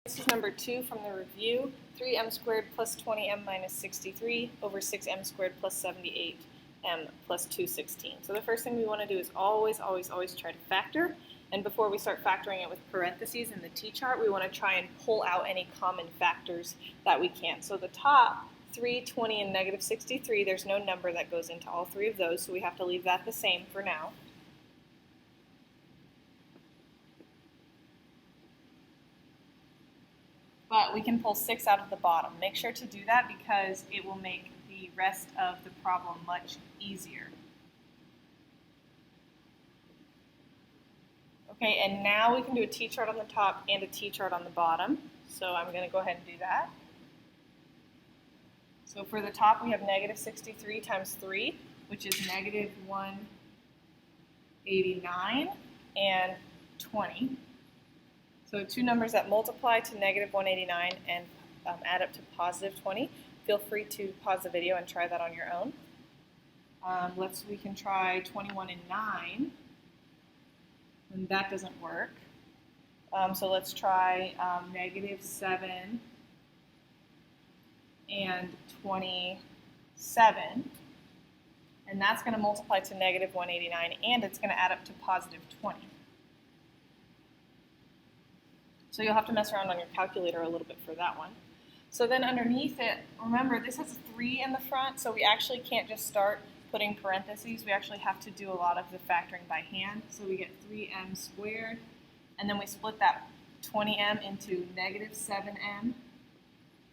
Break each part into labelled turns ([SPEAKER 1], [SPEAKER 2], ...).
[SPEAKER 1] This is number 2 from the review, 3m squared plus 20m minus 63 over 6m squared plus 78m plus 216. So the first thing we want to do is always try to factor. And before we start factoring it with parentheses in the t-chart, we want to try and pull out any common factors that we can. So the top, 3, 20, and negative 63, there's no number that goes into all three of those, so we have to leave that the same for now. But we can pull 6 out of the bottom. Make sure to do that because it will make the rest of the problem much easier. Okay, and now we can do a t-chart on the top and a t-chart on the bottom. So I'm going to go ahead and do that. So for the top, we have negative 63 times 3, which is negative 189 and 20. So two numbers that multiply to negative 189 and add up to positive 20. Feel free to pause the video and try that on your own. We can try 21 and 9, and that doesn't work. So let's try negative 7 and 27, and that's going to multiply to negative 189, and it's going to add up to positive 20. So you'll have to mess around on your calculator a little bit for that one. So then underneath it, remember this has a 3 in the front, so we actually can't just start putting parentheses. We actually have to do a lot of the factoring by hand. So we get 3m squared, and then we split that 20m into negative 7m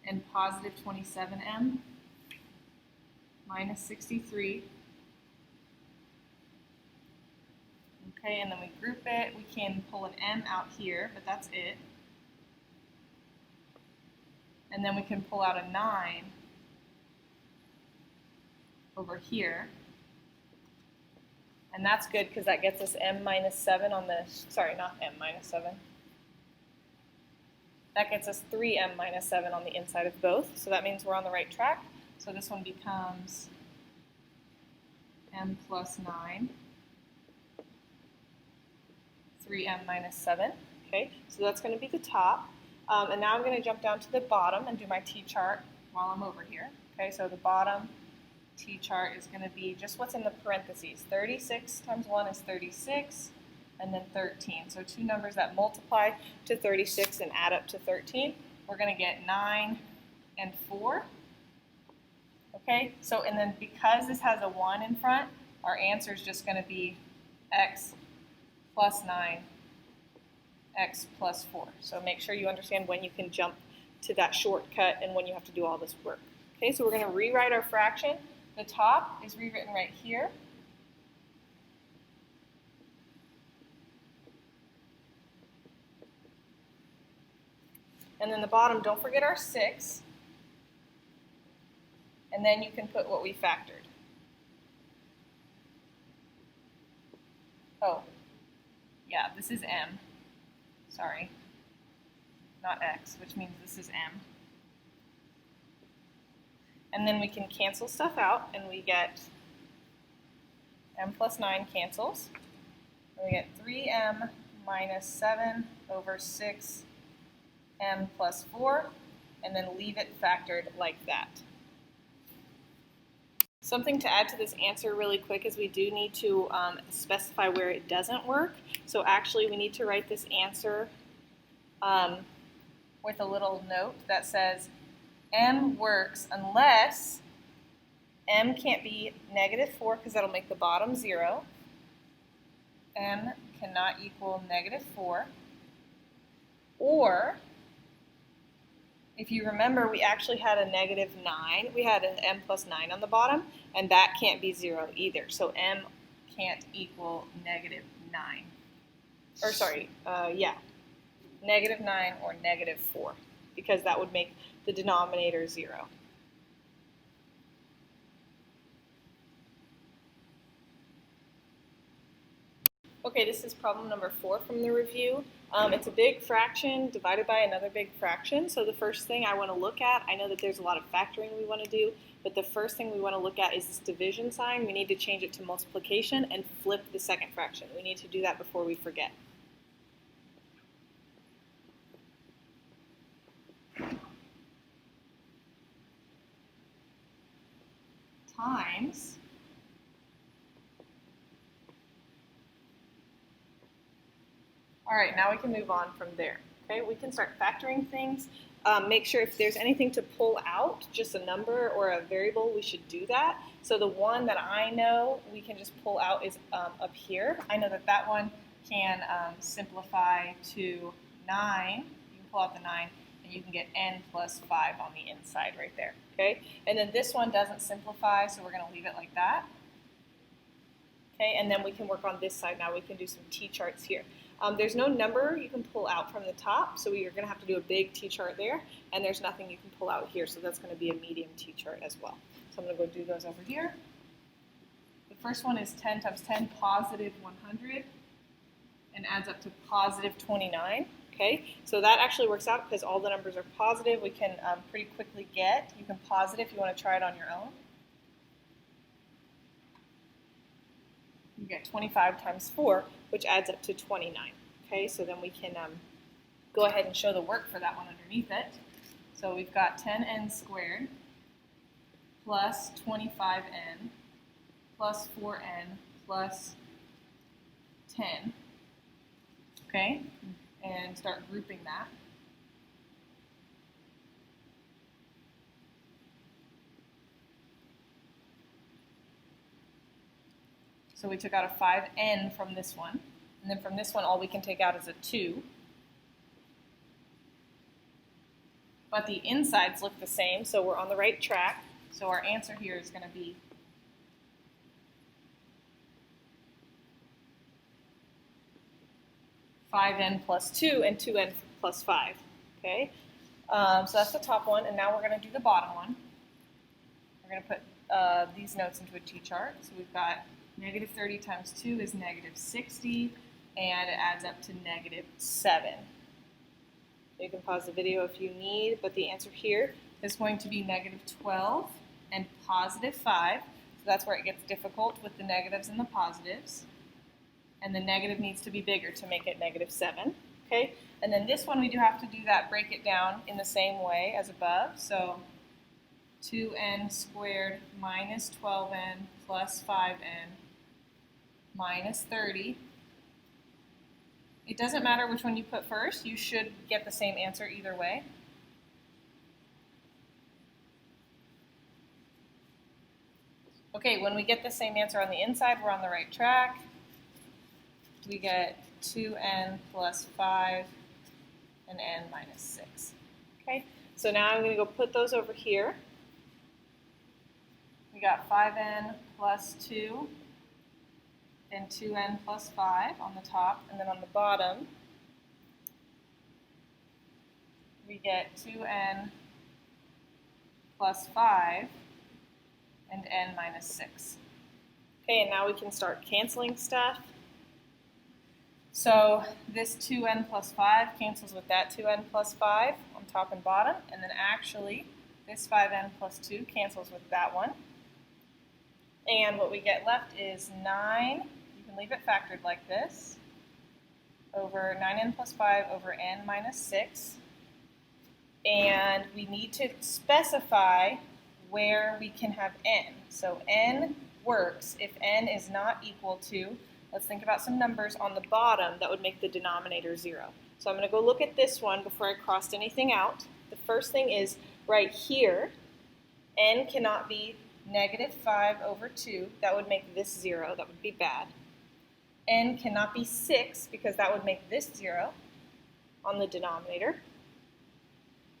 [SPEAKER 1] and positive 27m minus 63. Okay, and then we group it. We can pull an m out here, but that's it. And then we can pull out a 9 over here. And that's good because that gets us m minus 7 on the, sorry, not m minus 7. That gets us 3m minus 7 on the inside of both. So that means we're on the right track. So this one becomes m plus 9, 3m minus 7. Okay, so that's going to be the top. And now I'm going to jump down to the bottom and do my t-chart while I'm over here. Okay, so the bottom t-chart is going to be just what's in the parentheses. 36 times 1 is 36, and then 13. So two numbers that multiply to 36 and add up to 13. We're going to get 9 and 4. Okay, so and then because this has a 1 in front, our answer is just going to be x plus 9, x plus 4. So make sure you understand when you can jump to that shortcut and when you have to do all this work. Okay, so we're going to rewrite our fraction. The top is rewritten right here. And then the bottom, don't forget our 6. And then you can put what we factored. Oh, yeah, this is m. Sorry, not x, which means this is m. And then we can cancel stuff out, and we get m plus 9 cancels. And we get 3m minus 7 over 6m plus 4, and then leave it factored like that. Something to add to this answer really quick is we do need to specify where it doesn't work. So actually we need to write this answer with a little note that says m works unless m can't be negative 4 because that'll make the bottom 0. M cannot equal negative 4. Or if you remember, we actually had a negative 9. We had an m plus 9 on the bottom, and that can't be 0 either. So m can't equal negative 9. Or sorry, negative 9 or negative 4, because that would make the denominator 0. Okay, this is problem number 4 from the review. It's a big fraction divided by another big fraction. So the first thing I want to look at, I know that there's a lot of factoring we want to do, but the first thing we want to look at is this division sign. We need to change it to multiplication and flip the second fraction. We need to do that before we forget. times all right, now we can move on from there. Okay, we can start factoring things. Make sure if there's anything to pull out, just a number or a variable, we should do that. So the one that I know we can just pull out is up here. I know that that one can simplify to 9. You can pull out the 9, and you can get n plus 5 on the inside right there. Okay, and then this one doesn't simplify, so we're going to leave it like that. Okay, and then we can work on this side now. We can do some T-charts here. There's no number you can pull out from the top, so you're going to have to do a big T-chart there, and there's nothing you can pull out here, so that's going to be a medium T-chart as well. So I'm going to go do those over here. The first one is 10 times 10, positive 100, and adds up to positive 29. Okay, so that actually works out because all the numbers are positive. We can pretty quickly get, you can pause it if you want to try it on your own. You get 25 times 4, which adds up to 29. Okay, so then we can go ahead and show the work for that one underneath it. So we've got 10n squared plus 25n plus 4n plus 10. Okay, and start grouping that. So we took out a 5n from this one, and then from this one all we can take out is a 2. But the insides look the same, so we're on the right track. So our answer here is going to be (5n plus 2) and 2n plus 5. Okay, so that's the top one, and now we're going to do the bottom one. We're going to put these notes into a T-chart. So we've got negative 30 times 2 is negative 60, and it adds up to negative 7. You can pause the video if you need, but the answer here is going to be negative 12 and positive 5. So that's where it gets difficult with the negatives and the positives. And the negative needs to be bigger to make it negative 7. Okay? And then this one we do have to do that, break it down in the same way as above. So 2n squared minus 12n plus 5n minus 30. It doesn't matter which one you put first. You should get the same answer either way. Okay, when we get the same answer on the inside, we're on the right track. We get 2n plus 5 and n minus 6. Okay, so now I'm going to go put those over here. We got 5n plus 2 and 2n plus 5 on the top, and then on the bottom we get 2n plus 5 and n minus 6. Okay, and now we can start canceling stuff. So this 2n plus 5 cancels with that 2n plus 5 on top and bottom, and then actually this 5n plus 2 cancels with that one. And what we get left is 9, you can leave it factored like this, over 9n plus 5 over n minus 6. And we need to specify where we can have n. So n works if n is not equal to, let's think about some numbers on the bottom that would make the denominator 0. So I'm going to go look at this one before I crossed anything out. The first thing is right here, n cannot be negative 5 over 2. That would make this 0. That would be bad. N cannot be 6 because that would make this 0 on the denominator.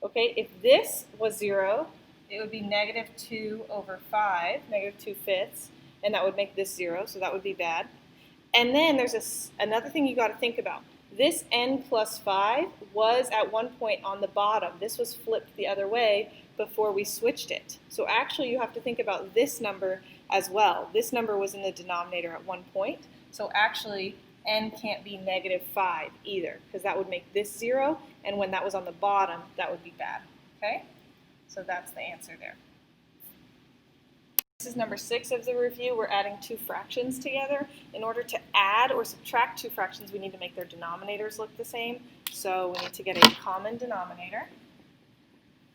[SPEAKER 1] Okay, if this was 0, it would be negative 2 over 5, negative 2/5, and that would make this 0, so that would be bad. And then there's another thing you got to think about. This n plus 5 was at one point on the bottom. This was flipped the other way before we switched it. So actually you have to think about this number as well. This number was in the denominator at one point. So actually n can't be negative 5 either, because that would make this 0, and when that was on the bottom, that would be bad. Okay? So that's the answer there. This is number 6 of the review. We're adding two fractions together. In order to add or subtract two fractions, we need to make their denominators look the same. So we need to get a common denominator.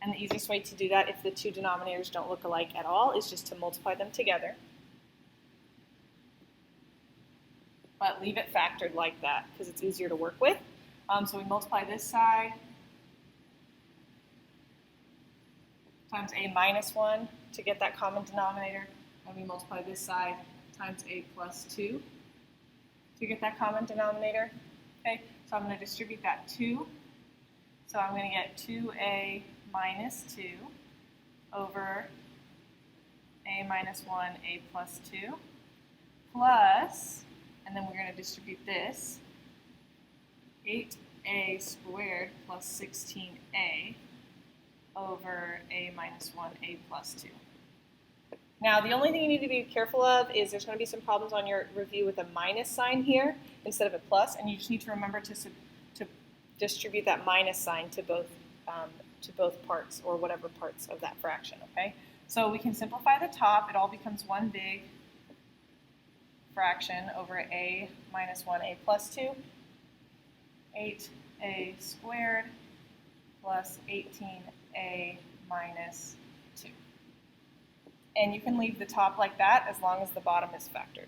[SPEAKER 1] And the easiest way to do that, if the two denominators don't look alike at all, is just to multiply them together. But leave it factored like that because it's easier to work with. So we multiply this side times a minus 1 to get that common denominator, and we multiply this side times a plus 2 to get that common denominator. Okay, so I'm going to distribute that 2. So I'm going to get 2a minus 2 over a minus 1, a plus 2, plus, and then we're going to distribute this, 8a squared plus 16a over a minus 1, a plus 2. Now, the only thing you need to be careful of is there's going to be some problems on your review with a minus sign here instead of a plus, and you just need to remember to distribute that minus sign to both parts or whatever parts of that fraction, okay? So we can simplify the top. It all becomes one big fraction over a minus 1, a plus 2, 8a squared plus 18a minus 2. And you can leave the top like that as long as the bottom is factored.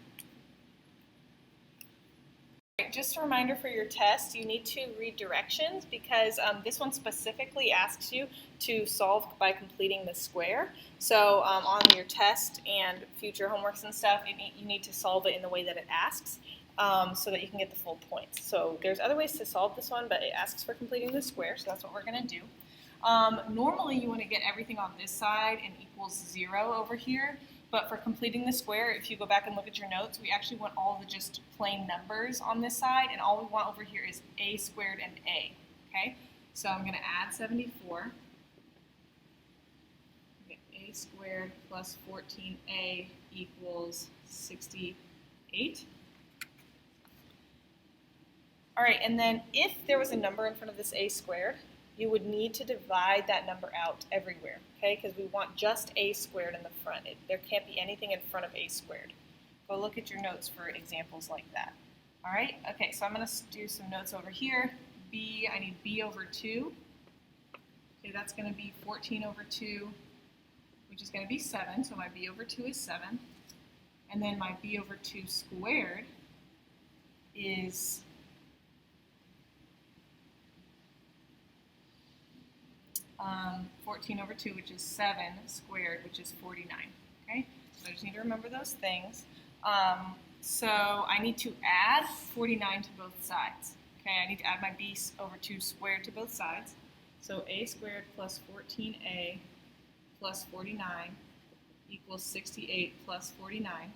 [SPEAKER 1] Just a reminder for your test, you need to read directions because this one specifically asks you to solve by completing the square. So on your test and future homeworks and stuff, you need to solve it in the way that it asks so that you can get the full points. So there's other ways to solve this one, but it asks for completing the square, so that's what we're going to do. Normally you want to get everything on this side and equals 0 over here. But for completing the square, if you go back and look at your notes, we actually want all the just plain numbers on this side, and all we want over here is a squared and a, okay? So I'm going to add 74. Get a squared plus 14a equals 68. All right, and then if there was a number in front of this a squared, you would need to divide that number out everywhere, okay? Because we want just a squared in the front. There can't be anything in front of a squared. Go look at your notes for examples like that. All right, okay, so I'm going to do some notes over here. B, I need b over 2. Okay, that's going to be 14 over 2, which is going to be 7, so my b over 2 is 7. And then my b over 2 squared is 14 over 2, which is 7 squared, which is 49. Okay, so I just need to remember those things. So I need to add 49 to both sides. Okay, I need to add my b over 2 squared to both sides. So a squared plus 14a plus 49 equals 68 plus 49.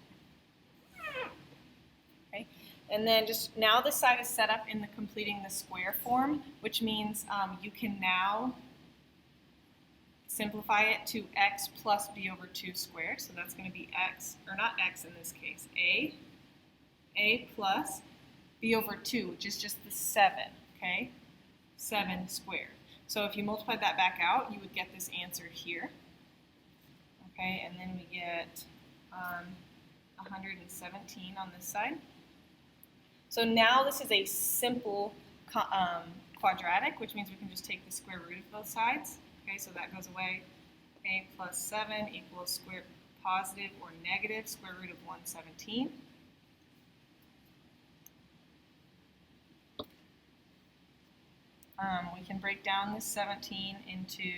[SPEAKER 1] Okay, and then just now this side is set up in the completing the square form, which means you can now simplify it to x plus b over 2 squared. So that's going to be x, or not x in this case, a plus b over 2, which is just the 7, okay? 7 squared. So if you multiply that back out, you would get this answer here. Okay, and then we get 117 on this side. So now this is a simple quadratic, which means we can just take the square root of both sides. Okay, so that goes away. A plus 7 equals square positive or negative square root of 117. We can break down this 17 into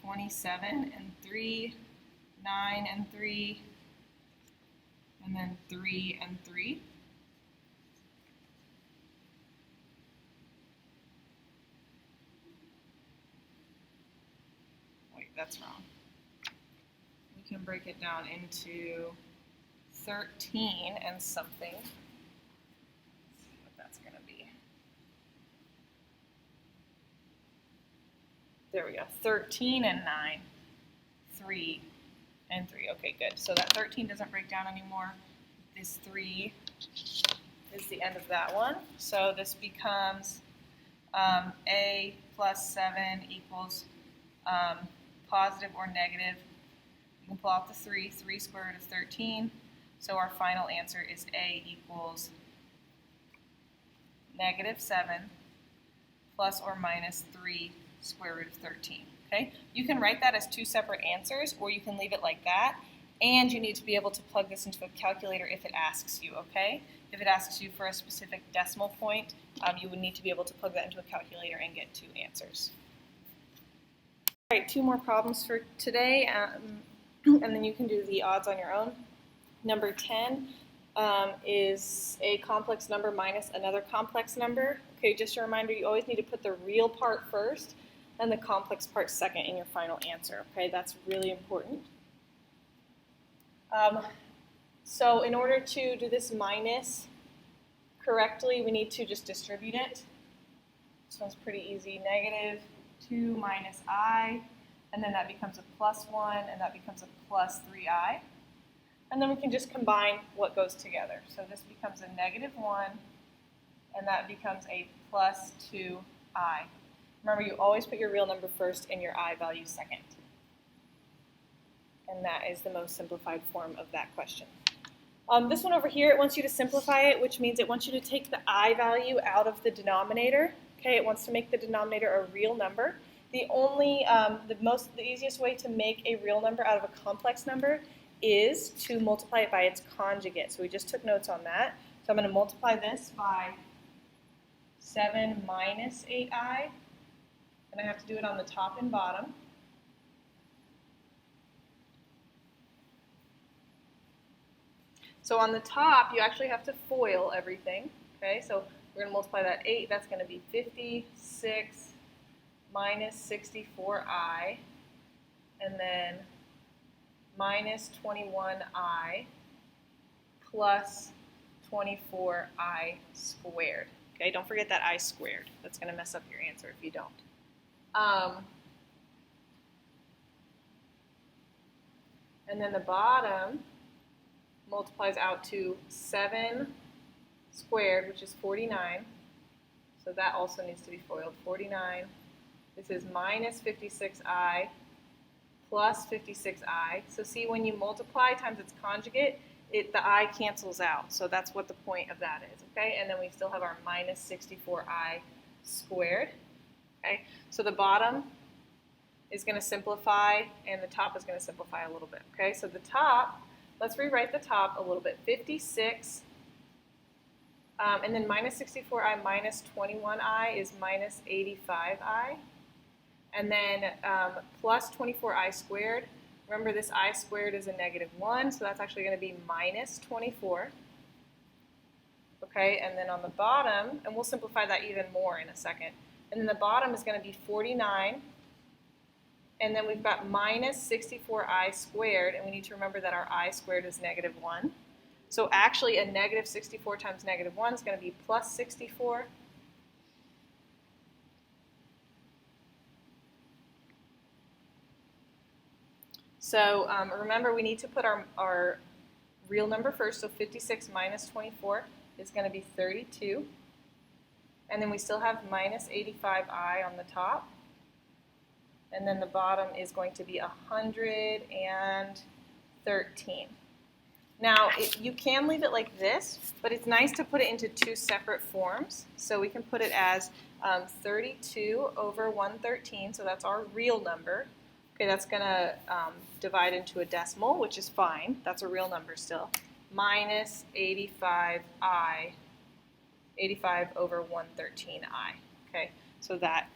[SPEAKER 1] 27 and 3, 9 and 3, and then 3 and 3. Wait, that's wrong. We can break it down into 13 and something. Let's see what that's going to be. There we go. 13 and 9, 3 and 3. Okay, good. So that 13 doesn't break down anymore. This 3 is the end of that one. So this becomes a plus 7 equals positive or negative. You can pull out the 3. 3 square root of 13. So our final answer is a equals -7 plus or minus 3 square root of 13. Okay? You can write that as two separate answers, or you can leave it like that, and you need to be able to plug this into a calculator if it asks you, okay? If it asks you for a specific decimal point, you would need to be able to plug that into a calculator and get two answers. All right, two more problems for today, and then you can do the odds on your own. Number 10 is a complex number minus another complex number. Okay, just a reminder, you always need to put the real part first and the complex part second in your final answer. Okay, that's really important. So in order to do this minus correctly, we need to just distribute it. This one's pretty easy. -2 minus I, and then that becomes a +1, and that becomes a +3I. And then we can just combine what goes together. So this becomes a -1, and that becomes a +2I. Remember, you always put your real number first and your I value second. And that is the most simplified form of that question. This one over here, it wants you to simplify it, which means it wants you to take the I value out of the denominator. Okay, it wants to make the denominator a real number. The easiest way to make a real number out of a complex number is to multiply it by its conjugate. So we just took notes on that. So I'm going to multiply this by 7 minus 8I, and I have to do it on the top and bottom. So on the top, you actually have to FOIL everything. Okay, so we're going to multiply that 8. That's going to be 56 minus 64I, and then minus 21I plus 24I squared. Okay, don't forget that I squared. That's going to mess up your answer if you don't. And then the bottom multiplies out to 7 squared, which is 49. So that also needs to be FOILed. 49. This is minus 56I plus 56I. So see, when you multiply times its conjugate, the I cancels out. So that's what the point of that is. Okay, and then we still have our minus 64I squared. Okay, so the bottom is going to simplify, and the top is going to simplify a little bit. Okay, so the top, let's rewrite the top a little bit. 56, and then minus 64I minus 21I is minus 85I. And then plus 24I squared. Remember, this I squared is a -1, so that's actually going to be minus 24. Okay, and then on the bottom, and we'll simplify that even more in a second. And then the bottom is going to be 49. And then we've got minus 64I squared, and we need to remember that our I squared is -1. So actually, a -64 times -1 is going to be plus 64. So remember, we need to put our real number first. So 56 minus 24 is going to be 32. And then we still have minus 85I on the top. And then the bottom is going to be 113. Now, you can leave it like this, but it's nice to put it into two separate forms. So we can put it as 32 over 113, so that's our real number. Okay, that's going to divide into a decimal, which is fine. That's a real number still. Minus 85I, 85 over 113I. Okay, so that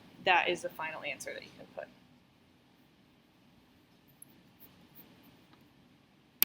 [SPEAKER 1] is the final answer that you can put.